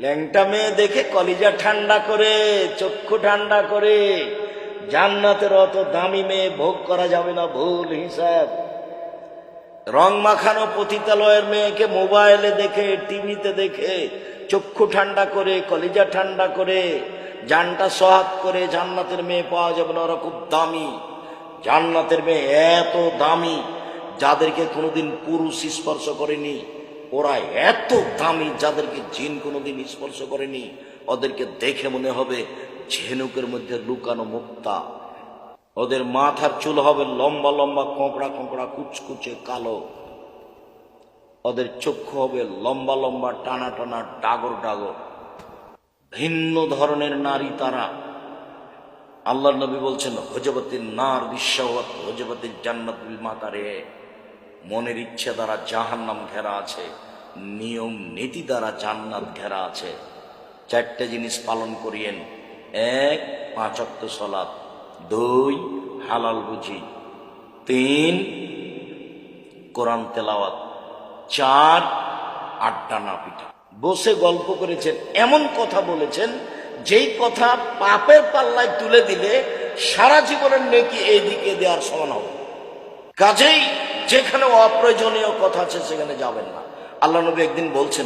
ল্যাংটা মেয়ে দেখে কলিজা ঠান্ডা করে, চক্ষু ঠান্ডা করে। জান্নাতের অত দামি মেয়ে ভোগ করা যাবে না, ভুল হিসাব। রং মাখানো পতিতালয়ের মেয়েকে মোবাইলে দেখে, টিভিতে দেখে চক্ষু ঠান্ডা করে, কলিজা ঠান্ডা করে, জানটা সহাত করে জান্নাতের মেয়ে পাওয়া যাবে না, ওরা খুব দামি। জান্নাতের মেয়ে এত দামি, যাদেরকে কোনোদিন পুরুষ স্পর্শ করেনি, ওরা এত দামি যাদেরকে জিন কোনোদিন স্পর্শ করেনি। ওদেরকে দেখে মনে হবে ঝিনুকের মধ্যে লুকানো মুক্তা। ওদের মাথার চুল হবে লম্বা লম্বা, কোঁকড়া কোঁকড়া, কুচকুচে কালো। ওদের চক্ষু হবে লম্বা লম্বা, টানা টানা, ডাগর ডাগর। ভিন্ন ধরনের নারী তারা। আল্লাহর নবী বলছেন, হজবতিন নার বিশ্বত হজবতিন জান্নাত বিল মাকারে। মনের ইচ্ছে দ্বারা জাহান্নাম ঘেরা আছে, নিয়ম নীতি দ্বারা জান্নাত ঘেরা আছে। চারটে জিনিস পালন করিয়েন। 1, 5 ওয়াক্ত সালাত। 2, হালাল বুঝি। 3, কোরআন তেলাওয়াত। 4, আড্ডা না পিঠা। বসে গল্প করেছেন, এমন কথা বলেছেন যেই কথা পাপের পাল্লায় তুলে দিলে সারা জীবনের নেকি এইদিকে দেওয়ার সমান হবে। কাজেই যেখানে অপ্রয়োজনীয় কথা আছে সেখানে যাবেন না। আল্লাহ নবী একদিন বলছেন,